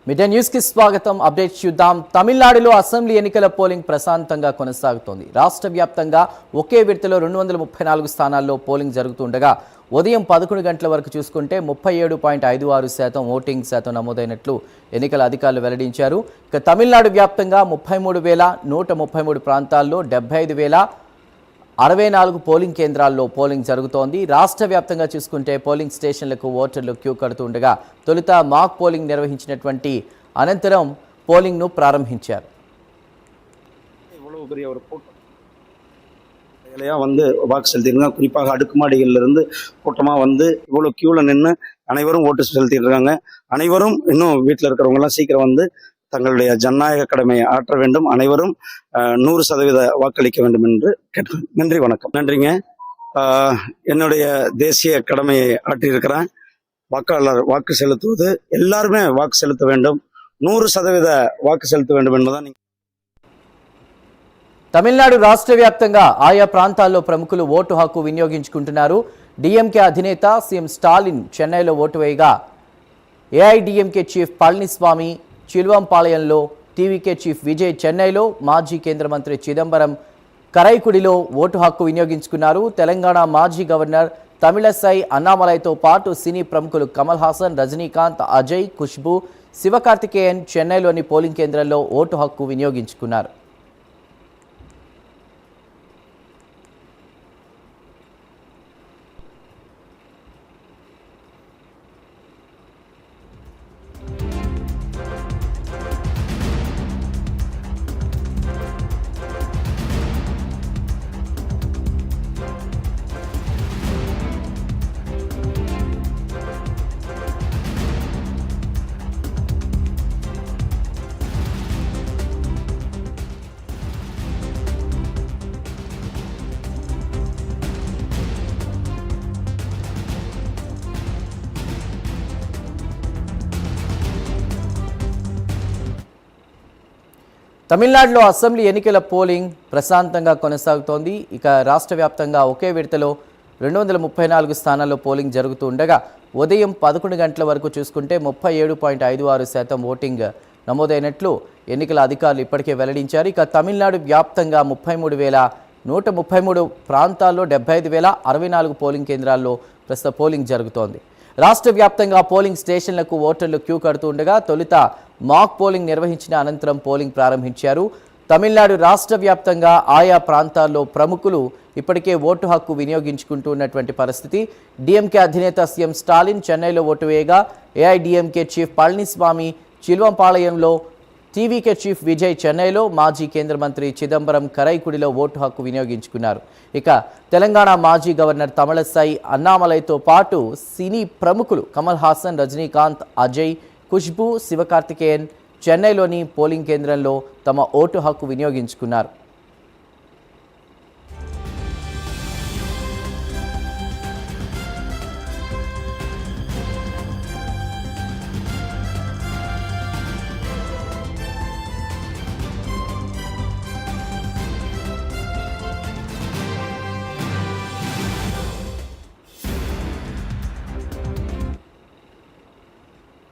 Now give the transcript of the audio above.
Media news కి స్వాగతం. Update చూద్దాం. తమిళనాడులో అసెంబ్లీ ఎన్నికల పోలింగ్ ప్రశాంతంగా కొనసాగుతోంది. రాష్ట్ర వ్యాప్తంగా ఒకే విడతలో 234 స్థానాల్లో పోలింగ్ జరుగుతుండగా ఉదయం 11 గంటల వరకు చూసుకుంటే 37.56% ఓటింగ్ శాతం నమోదైనట్లు ఎన్నికల అధికారులు వెల్లడించారు. ఇక తమిళనాడు వ్యాప్తంగా 33,133 ప్రాంతాల్లో 75,064 పోలింగ్ కేంద్రాల్లో పోలింగ్ జరుగుతోంది. రాష్ట్ర వ్యాప్తంగా చూసుకుంటే పోలింగ్ స్టేషన్లకు ఓటర్లు క్యూ కడుతుండగా తొలుత మాక్ పోలింగ్ నిర్వహించినటువంటి అనంతరం పోలింగ్ను ప్రారంభించారు. வாக்கு செலுத்திருக்காங்க. குறிப்பாக அடுக்குமாடிகள்ல இருந்து கூட்டமா இவ்வளவு கியூல நின்று அனைவரும் ஓட்டு செலுத்திட்டு இருக்காங்க. அனைவரும் இன்னும் வீட்டில் இருக்கிறவங்க எல்லாம் சீக்கிரம் தங்களுடைய ஜனநாயக கடமையை ஆற்ற வேண்டும். அனைவரும் 100% வாக்களிக்க வேண்டும் என்று கேட்கிறேன். நன்றி, வணக்கம். நன்றிங்க. என்னுடைய தேசிய கடமையை ஆற்றியிருக்கிறேன். வாக்காளர் வாக்கு செலுத்துவது எல்லாருமே வாக்கு செலுத்த வேண்டும். 100% வாக்கு செலுத்த வேண்டும் என்பதுதான். తమిళనాడు రాష్ట్ర వ్యాప్తంగా ఆయా ప్రాంతాల్లో ప్రముఖులు ఓటు హక్కు వినియోగించుకుంటున్నారు. డిఎంకే అధినేత సీఎం స్టాలిన్ చెన్నైలో ఓటు వేయగా ఏఐడిఎంకే చీఫ్ పళనిస్వామి చిల్వంపాళయంలో, టీవీకే చీఫ్ విజయ్ చెన్నైలో, మాజీ కేంద్ర మంత్రి చిదంబరం కరైకుడిలో ఓటు హక్కు వినియోగించుకున్నారు. తెలంగాణ మాజీ గవర్నర్ తమిళసై అన్నామలైతో పాటు సినీ ప్రముఖులు కమల్ హాసన్, రజనీకాంత్, అజయ్, ఖుష్బూ, శివకార్తికేయన్ చెన్నైలోని పోలింగ్ కేంద్రంలో ఓటు హక్కు వినియోగించుకున్నారు. తమిళనాడులో అసెంబ్లీ ఎన్నికల పోలింగ్ ప్రశాంతంగా కొనసాగుతోంది. ఇక రాష్ట్ర వ్యాప్తంగా ఒకే విడతలో 234 స్థానాల్లో పోలింగ్ జరుగుతూ ఉండగా ఉదయం 11 గంటల వరకు చూసుకుంటే 37.56% ఓటింగ్ నమోదైనట్లు ఎన్నికల అధికారులు ఇప్పటికే వెల్లడించారు. ఇక తమిళనాడు వ్యాప్తంగా 33,133 ప్రాంతాల్లో 75,064 పోలింగ్ కేంద్రాల్లో ప్రస్తుత పోలింగ్ జరుగుతోంది. రాష్ట్ర వ్యాప్తంగా పోలింగ్ స్టేషన్లకు ఓటర్లు క్యూ కడుతూ ఉండగా తొలుత మాక్ పోలింగ్ నిర్వహించిన అనంతరం పోలింగ్ ప్రారంభించారు. తమిళనాడు రాష్ట్ర వ్యాప్తంగా ఆయా ప్రాంతాల్లో ప్రముఖులు ఇప్పటికే ఓటు హక్కు వినియోగించుకుంటూ ఉన్నటువంటి పరిస్థితి. డిఎంకే అధినేత సీఎం స్టాలిన్ చెన్నైలో ఓటు వేయగా ఏఐడిఎంకే చీఫ్ పళనిస్వామి చిల్వంపాళయంలో, టీవీకే చీఫ్ విజయ్ చెన్నైలో, మాజీ కేంద్ర మంత్రి చిదంబరం కరైకుడిలో ఓటు హక్కు వినియోగించుకున్నారు. ఇక తెలంగాణ మాజీ గవర్నర్ తమిళసై అన్నామలైతో పాటు సినీ ప్రముఖులు కమల్ హాసన్, రజనీకాంత్, అజయ్, ఖుష్బూ, శివకార్తికేయన్ చెన్నైలోని పోలింగ్ కేంద్రంలో తమ ఓటు హక్కు వినియోగించుకున్నారు.